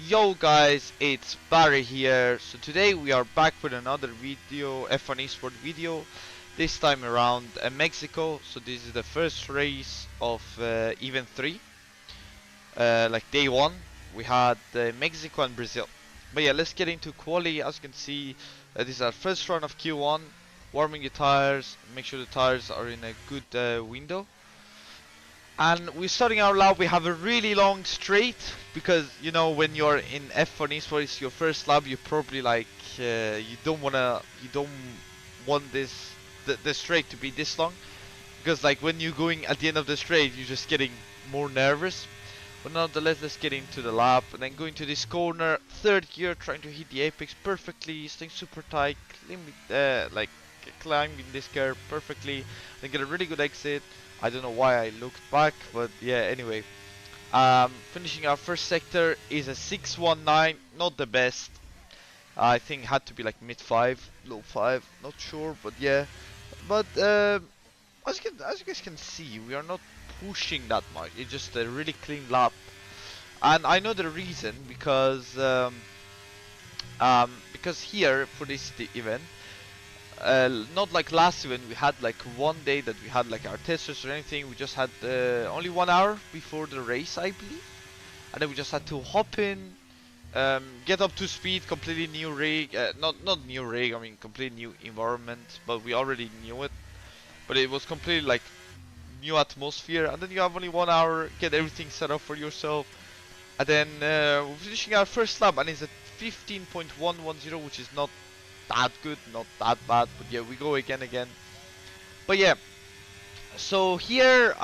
Yo guys, it's Barry here. So today we are back with another video, F1 Esport video. This time around Mexico. So this is the first race of Event 3. Like day 1, we had Mexico and Brazil. But yeah, let's get into quali. As you can see, this is our first run of Q1. Warming your tires, make sure the tires are in a good window. And we're starting our lap. We have a really long straight because you know when you're in F1 Esport, it's your first lap. You probably like you don't want the straight to be this long because like when you're going at the end of the straight, you're just getting more nervous. But nonetheless, let's get into the lap and then going to this corner, third gear, trying to hit the apex perfectly, staying super tight, climbing this curve perfectly, then get a really good exit. I don't know why I looked back, but yeah, anyway. Finishing our first sector is a 619, not the best. I think had to be like mid 5, low 5, not sure, but yeah. But as you guys can see, we are not pushing that much. It's just a really clean lap. And I know the reason because here for this event, not like last event, we had like one day that we had like our testers or anything. We just had only 1 hour before the race, I believe, and then we just had to hop in, get up to speed, completely new rig, not new rig, I mean completely new environment, but we already knew it, but it was completely like new atmosphere, and then you have only 1 hour, get everything set up for yourself, and then we're finishing our first lap, and it's at 15.110, which is not that good, not that bad, but yeah, we go again. But yeah, so here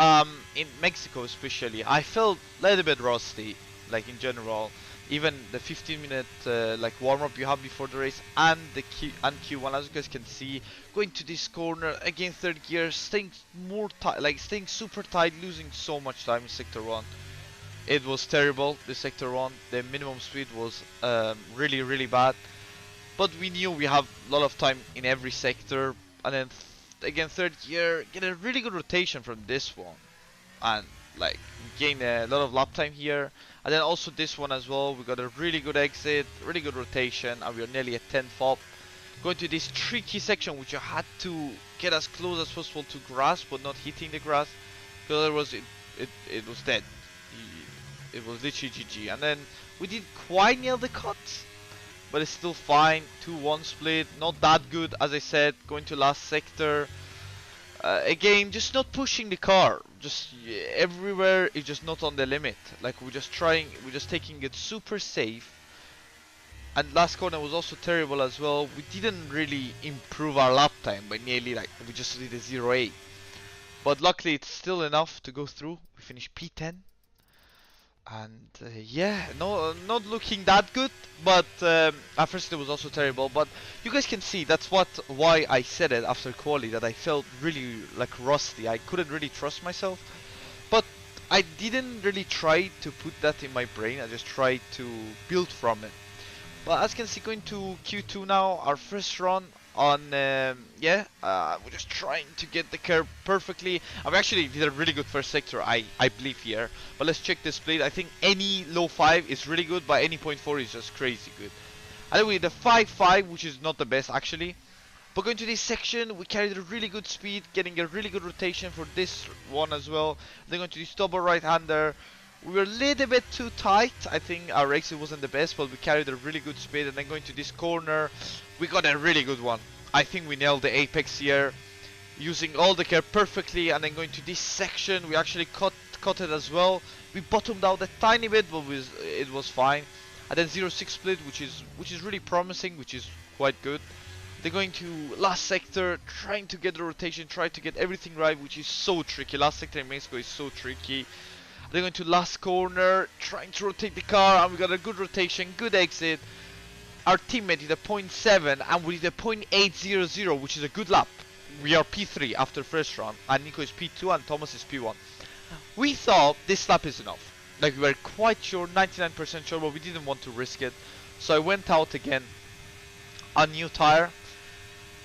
in Mexico especially, I felt a little bit rusty, like in general. Even the 15-minute like warm-up you have before the race and the Q1, as you guys can see, going to this corner again, third gear, staying more tight, like staying super tight, losing so much time in sector 1. It was terrible. The sector 1, the minimum speed was really bad. But we knew we have a lot of time in every sector, and then again third gear, get a really good rotation from this one, and like gain a lot of lap time here, and then also this one as well. We got a really good exit, really good rotation, and we are nearly at 10 FOP. Going to this tricky section, which I had to get as close as possible to grass, but not hitting the grass, because otherwise it was dead. It was literally GG, and then we did quite nail the cut. But it's still fine. 2-1 split, not that good as I said. Going to last sector. Again, just not pushing the car. Just everywhere is just not on the limit. Like we're just taking it super safe. And last corner was also terrible as well. We didn't really improve our lap time by nearly like we just did a 0.8. But luckily it's still enough to go through. We finished P10. And yeah, no, not looking that good, but at first it was also terrible. But you guys can see that's why I said it after quali, that I felt really like rusty. I couldn't really trust myself, but I didn't really try to put that in my brain. I just tried to build from it. Well, as you can see, going to Q2 now, our first run on, we're just trying to get the curve perfectly. And we actually did a really good first sector, I believe here. But let's check the split. I think any low 5 is really good, but any 0.4 is just crazy good. And then we had the 5.5, which is not the best actually. But going to this section, we carried a really good speed, getting a really good rotation for this one as well. Then going to this double right-hander. We were a little bit too tight. I think our exit wasn't the best, but we carried a really good speed. And then going to this corner, we got a really good one. I think we nailed the apex here, using all the care perfectly. And then going to this section, we actually cut it as well. We bottomed out a tiny bit, but it was fine. And then 0.6 split, which is really promising, which is quite good. They're going to last sector, trying to get the rotation, try to get everything right, which is so tricky. Last sector in Mexico is so tricky. They're going to last corner, trying to rotate the car, and we got a good rotation, good exit. Our teammate did a 0.7, and we did a 0.800, which is a good lap. We are P3 after first run, and Nico is P2, and Thomas is P1. We thought this lap is enough. Like, we were quite sure, 99% sure, but we didn't want to risk it. So I went out again, a new tire.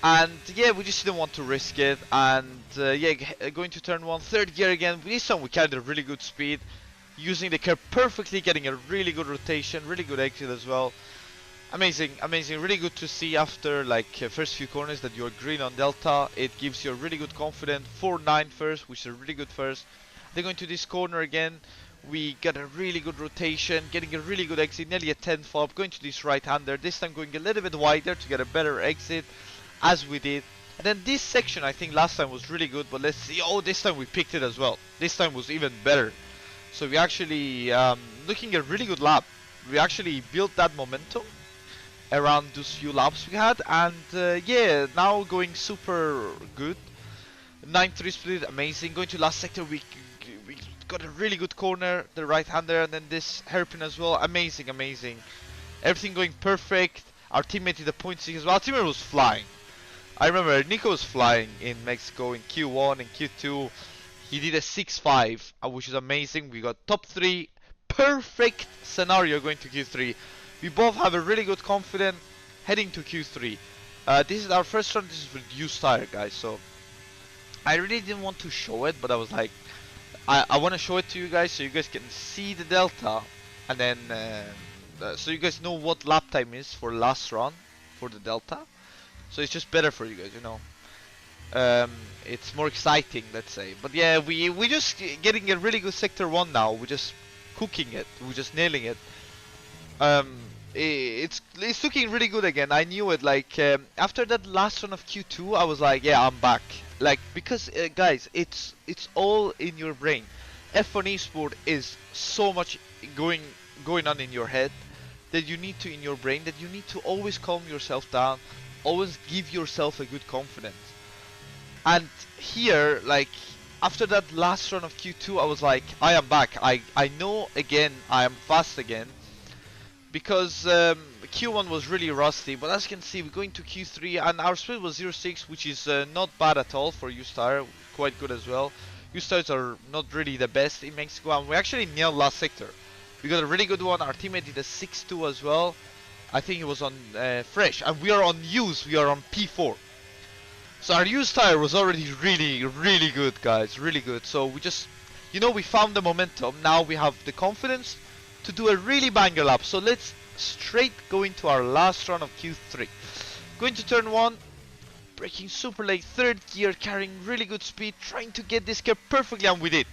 And yeah, we just didn't want to risk it. And yeah, going to turn 1, third gear again. This time we carried a really good speed. using the curve perfectly, getting a really good rotation, really good exit as well. Amazing, amazing, really good to see after like first few corners that you're green on Delta. It gives you a really good confidence. 4-9 first, which is a really good first. Then going to this corner again, we got a really good rotation, getting a really good exit, nearly a 10 fob, going to this right-hander, this time going a little bit wider to get a better exit, as we did. And then this section I think last time was really good, but let's see, oh, this time we picked it as well. This time was even better. So we actually, looking at a really good lap, we actually built that momentum around those few laps we had, and yeah, now going super good. 9-3 split, amazing. Going to last sector, we got a really good corner, the right-hander, and then this hairpin as well. Amazing, amazing. Everything going perfect. Our teammate did a point 6 as well. Our teammate was flying. I remember Nico was flying in Mexico in Q1 and Q2. He did a 6-5, which is amazing. We got top 3. Perfect scenario going to Q3. We both have a really good confidence heading to Q3. This is our first run. This is with used tire, guys. So I really didn't want to show it, but I was like, I want to show it to you guys so you guys can see the delta, and then so you guys know what lap time is for last run for the delta. So it's just better for you guys, you know. It's more exciting, let's say. But yeah, we just getting a really good sector 1 now. We're just cooking it. We're just nailing it. It's looking really good again. I knew it. Like after that last run of Q2, I was like, yeah, I'm back. Like because guys, it's all in your brain. F1 esport is so much going on in your head that you need to in your brain that you need to always calm yourself down, always give yourself a good confidence. And here, like after that last run of Q2, I was like, I am back. I know again, I am fast again. Because Q1 was really rusty, but as you can see, we're going to Q3 and our split was 0.6, which is not bad at all for used tire, quite good as well. Used tires are not really the best in Mexico, and we actually nailed last sector. We got a really good one. Our teammate did a 6.2 as well. I think it was on fresh, and we are on used. We are on P4. So our used tire was already really good, guys, really good. So we just, you know, we found the momentum. Now we have the confidence to do a really banger lap. So let's straight go into our last run of Q3. Going to turn 1, braking super late, 3rd gear, carrying really good speed, trying to get this curve perfectly, and we did.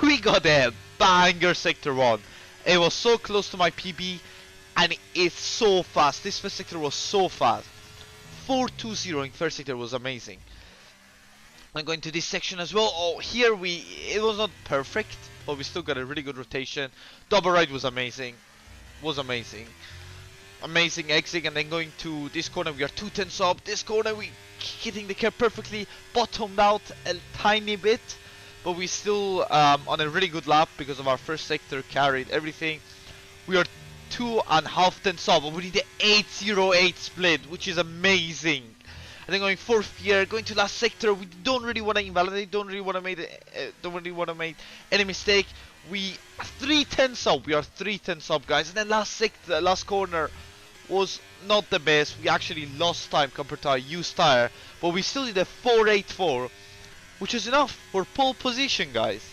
We got a banger sector 1. It was so close to my PB, and it's so fast. This first sector was so fast. 4.20 in first sector was amazing. I'm going to this section as well. Oh, here it was not perfect, but we still got a really good rotation. Double right was amazing. Amazing exit, and then going to this corner, we are 2 tenths up. This corner, we hitting the curve perfectly, bottomed out a tiny bit, but we still on a really good lap because of our first sector carried everything. We are 2.5 tenths up, but we did the 8.08 split, which is amazing. And then going 4th gear, going to last sector. We don't really want to invalidate, don't really want to make any mistake. We 3 tenths up. We are 3 tenths up, guys. And then last corner was not the best. We actually lost time compared to our used tire, but we still did a 4.84, which is enough for pole position, guys.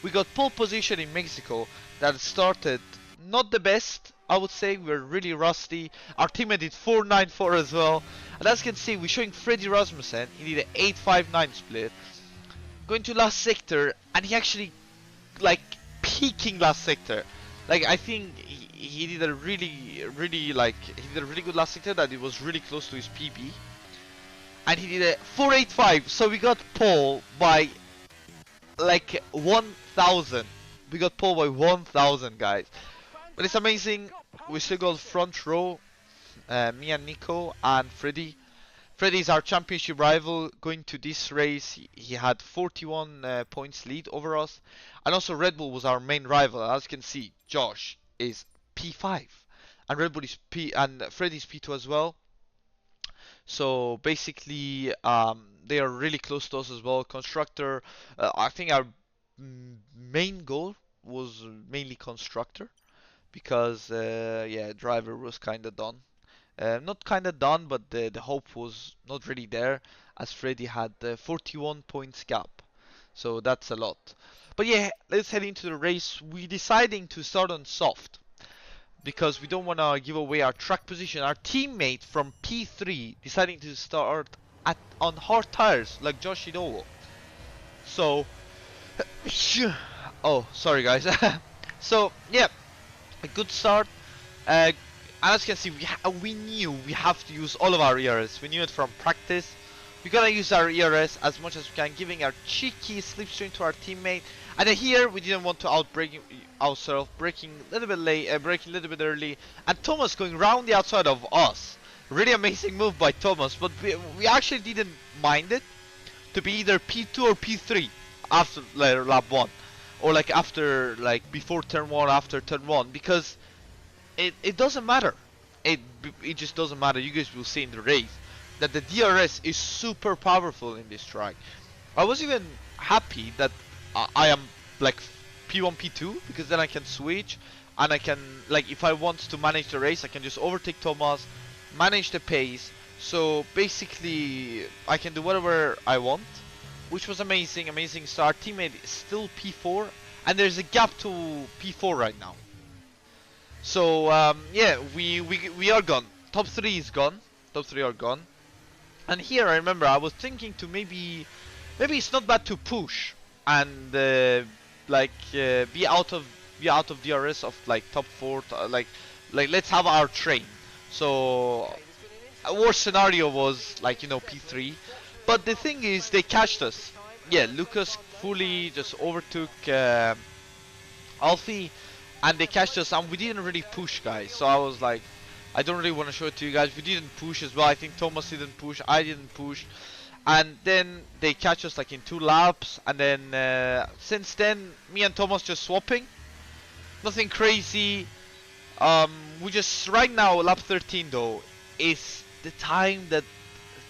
We got pole position in Mexico. That started not the best, I would say. We were really rusty. Our teammate did 4.94 as well. And as you can see, we're showing Freddy Rasmussen. He did an 8.59 split. Going to last sector, and he actually, like, peaking last sector. Like, I think he did a really good last sector that it was really close to his PB. And he did a 4.85. So we got pole by, like, 1,000. We got pole by 1,000, guys. But it's amazing. We still got front row. Me and Nico and Freddy. Freddy is our championship rival. Going to this race, he had 41 points lead over us. And also Red Bull was our main rival. As you can see, Josh is P5. And Red Bull is P, and Freddy is P2 as well. So basically, they are really close to us as well. Constructor, I think our main goal was mainly constructor. Because yeah, driver was kind of done. Not kind of done, but the hope was not really there, as Freddy had 41 points gap. So that's a lot. But yeah, let's head into the race. We deciding to start on soft because we don't want to give away our track position. Our teammate from P3 deciding to start on hard tires like Josh Idowo. So, oh, sorry guys. So yeah, a good start. As you can see, we knew we have to use all of our ERS. We knew it from practice. We're gonna use our ERS as much as we can, giving our cheeky slipstream to our teammate. And then here we didn't want to outbrake ourselves, braking a little bit late, braking a little bit early, and Thomas going round the outside of us. Really amazing move by Thomas, but we actually didn't mind it to be either P2 or P3 after like, lap 1, or like after before turn 1, after turn 1, because it doesn't matter. It just doesn't matter. You guys will see in the race that the DRS is super powerful in this track. I was even happy that I am like P1, P2, because then I can switch and I can, like, if I want to manage the race, I can just overtake Thomas, manage the pace. So basically I can do whatever I want, which was amazing start. Teammate is still P4 and there's a gap to P4 right now. So yeah, we are gone. Top 3 is gone. Top 3 are gone. And here I remember I was thinking to maybe it's not bad to push and be out of DRS of like top 4, like let's have our train. So a worst scenario was like, you know, P3, but the thing is they catched us. Yeah, Lucas fully just overtook Alfie, and they catched us, and we didn't really push, guys. So I was like, I don't really want to show it to you guys. We didn't push as well. I think Thomas didn't push, I didn't push, and then they catch us like in 2 laps, and then since then me and Thomas just swapping, nothing crazy. We just, right now lap 13 though is the time that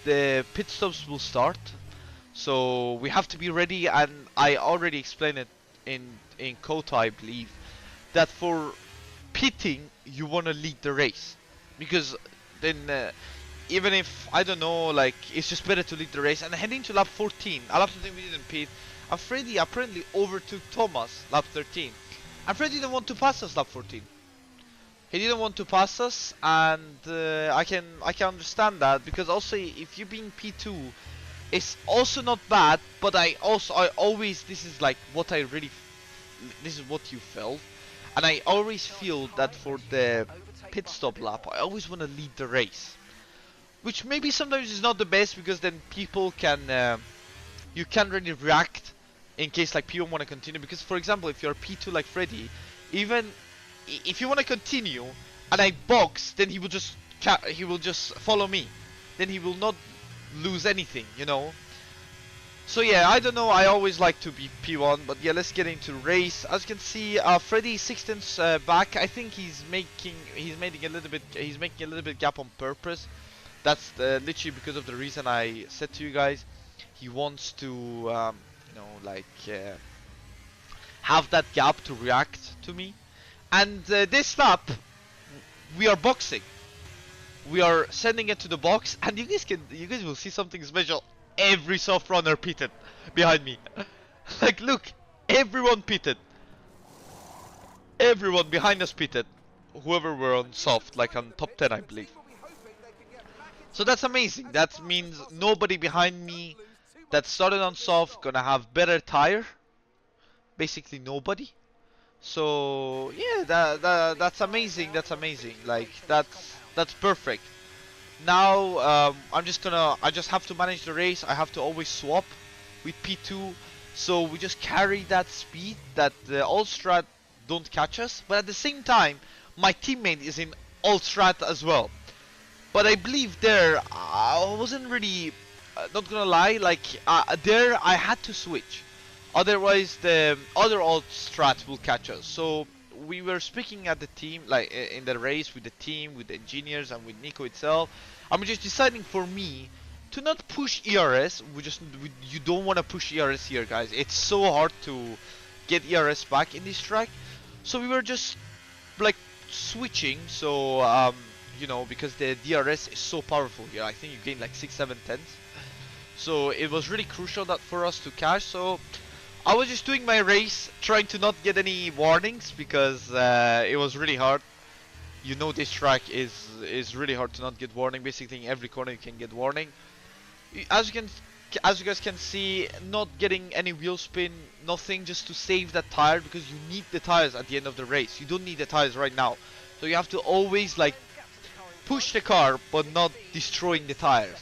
the pit stops will start, so we have to be ready. And I already explained it in Kota, I believe, that for pitting you want to lead the race, because then even if, I don't know, like, it's just better to lead the race. And heading to lap 14, lap 13 we didn't pit, and Freddy apparently overtook Thomas lap 13, and Freddy didn't want to pass us lap 14. He didn't want to pass us, and I can understand that, because also if you're being P2, it's also not bad. But I always, this is like what I really, this is what you felt, and I always feel that for the pit stop lap I always want to lead the race, which maybe sometimes is not the best, because then people can you can't really react in case like P1 want to continue. Because for example, if you're P2 like Freddy, even if you want to continue and I box, then he will just follow me, then he will not lose anything, you know. So yeah, I don't know, I always like to be P1. But yeah, let's get into race. As you can see, Freddy 6 back. I think he's making a little bit gap on purpose. That's literally because of the reason I said to you guys. He wants to you know, like have that gap to react to me. And this lap we are boxing, we are sending it to the box, and you guys will see something special. Every soft runner pitted behind me. Like, look, everyone pitted, everyone behind us pitted, whoever were on soft, like on top 10 I believe. So that's amazing. That means nobody behind me that started on soft gonna have better tire, basically nobody. So yeah, that's amazing. That's amazing. Like, that's perfect. Now I just have to manage the race. I have to always swap with P2, so we just carry that speed that the all strat don't catch us. But at the same time, my teammate is in all strat as well. But I believe there I wasn't really, not gonna lie, like there I had to switch. Otherwise the other alt strat will catch us. So we were speaking at the team, like in the race with the team, with the engineers and with Nico itself. I'm just deciding for me to not push ERS. You don't want to push ERS here, guys. It's so hard to get ERS back in this track. So we were just like switching. So you know, because the DRS is so powerful here. I think you gain like 6, 7 tenths. So it was really crucial that for us to catch. So I was just doing my race, trying to not get any warnings because it was really hard. You know this track is really hard to not get warning. Basically, in every corner you can get warning. As you can, as you guys can see, not getting any wheel spin, nothing, just to save that tire because you need the tires at the end of the race. You don't need the tires right now, so you have to always like push the car but not destroying the tires.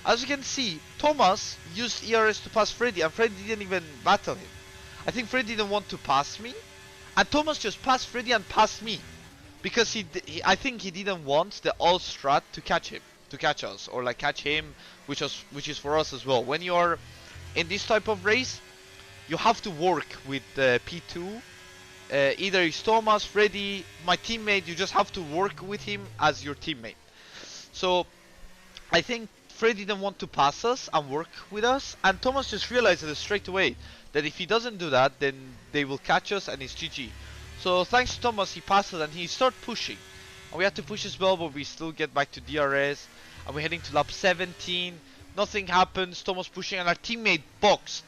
As you can see, Thomas used ERS to pass Freddy, and Freddy didn't even battle him. I think Freddy didn't want to pass me, and Thomas just passed Freddy and passed me because I think he didn't want the all strat to catch him, to catch us, or like catch him, which is for us as well. When you are in this type of race, you have to work with P2. Either it's Thomas, Freddy, my teammate. You just have to work with him as your teammate. So I think Freddy didn't want to pass us and work with us, and Thomas just realized it straight away that if he doesn't do that, then they will catch us and it's GG. So thanks to Thomas, he passed us and he started pushing. And we had to push as well, but we still get back to DRS. And we're heading to lap 17. Nothing happens. Thomas pushing, and our teammate boxed.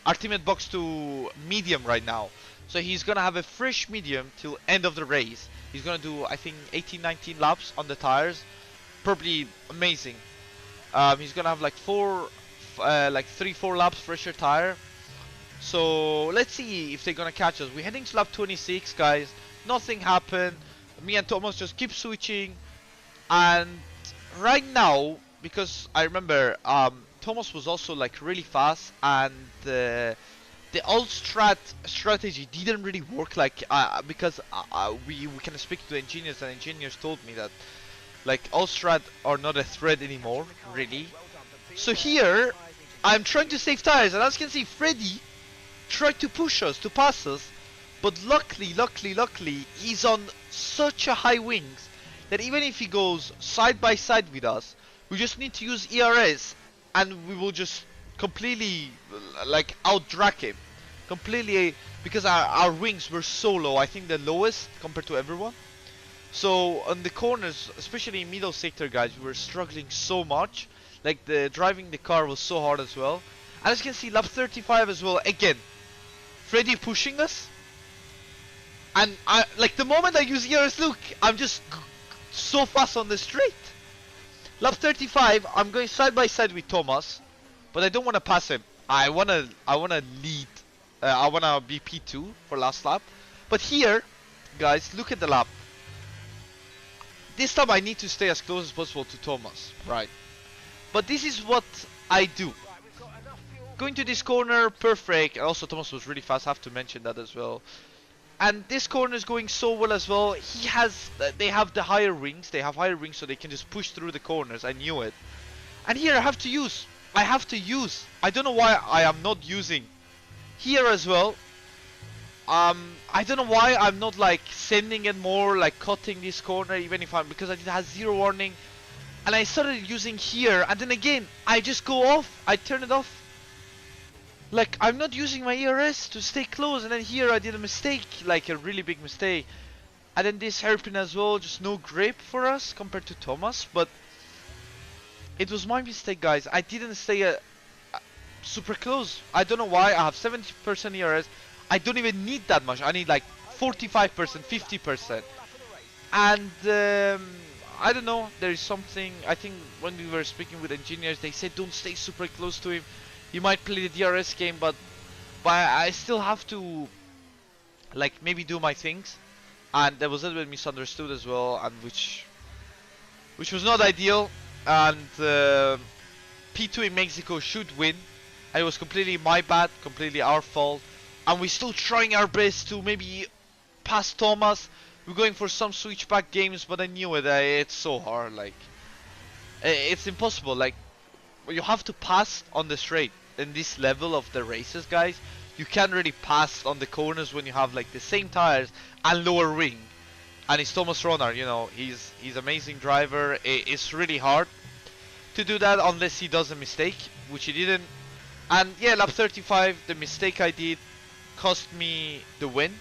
Our teammate boxed to medium right now. So he's gonna have a fresh medium till end of the race. He's gonna do, I think, 18, 19 laps on the tires. Probably amazing. He's gonna have like 3-4 laps fresher tire. So let's see if they're gonna catch us. We're heading to lap 26, guys. Nothing happened. Me and Thomas just keep switching, and right now, because I remember Thomas was also like really fast, and the old strategy didn't really work, like because we can speak to engineers, and engineers told me that like all strat are not a threat anymore, really. So here I'm trying to save tires, and as you can see, Freddy tried to push us, to pass us, but luckily he's on such a high wings that even if he goes side by side with us, we just need to use ERS and we will just completely like out drag him completely, because our wings were so low. I think the lowest compared to everyone. So on the corners, especially in middle sector, guys, we were struggling so much. Like driving the car was so hard as well. And as you can see, lap 35 as well, again Freddy pushing us, and I like the moment I use ERS, look, I'm just so fast on the straight. Lap 35, I'm going side by side with Thomas, but I don't want to pass him. I wanna lead. I wanna be P2 for last lap. But here, guys, look at the lap. This time I need to stay as close as possible to Thomas, right? But this is what I do. Going to this corner, perfect. Also, Thomas was really fast. I have to mention that as well. And this corner is going so well as well. They have the higher wings. They have higher wings, so they can just push through the corners. I knew it. And here I have to use. I don't know why I am not using. Here as well. I don't know why I'm not like sending it more, like cutting this corner, even if because it has zero warning. And I started using here, and then again I just go off. I turn it off. Like, I'm not using my ERS to stay close, and then here I did a mistake, like a really big mistake. And then this hairpin as well, just no grip for us compared to Thomas, but it was my mistake, guys. I didn't stay super close. I don't know why. I have 70% ERS. I don't even need that much. I need like 45%, 50%. And I don't know, there is something. I think when we were speaking with engineers, they said don't stay super close to him. You might play the DRS game, but I still have to like maybe do my things, and that was a little bit misunderstood as well, and which was not ideal. And P2 in Mexico should win. It was completely my bad, completely our fault, and we're still trying our best to maybe pass Thomas. We're going for some switchback games, but I knew it. It's so hard. Like it's impossible. Like you have to pass on the straight in this level of the races, guys. You can't really pass on the corners when you have like the same tires and lower wing. And it's Thomas Ronar, you know, he's amazing driver. It's really hard to do that unless he does a mistake, which he didn't. And yeah, lap 35, the mistake I did cost me the win.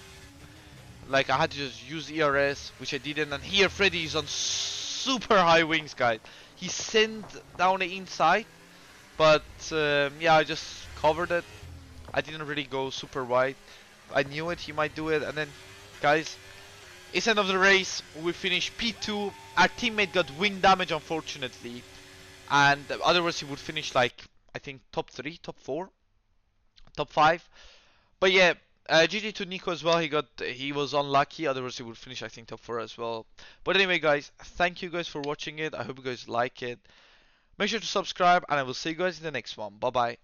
Like I had to just use ERS, which I didn't. And here Freddy is on super high wings, guys. He sent down the inside. But yeah, I just covered it. I didn't really go super wide. I knew it, he might do it, and then, guys, it's end of the race. We finished P2. Our teammate got wing damage, unfortunately, and otherwise he would finish like I think top 3, top 4, top 5. But yeah, GG to Nico as well. He was unlucky. Otherwise he would finish I think top 4 as well. But anyway, guys, thank you guys for watching it. I hope you guys like it. Make sure to subscribe, and I will see you guys in the next one. Bye bye.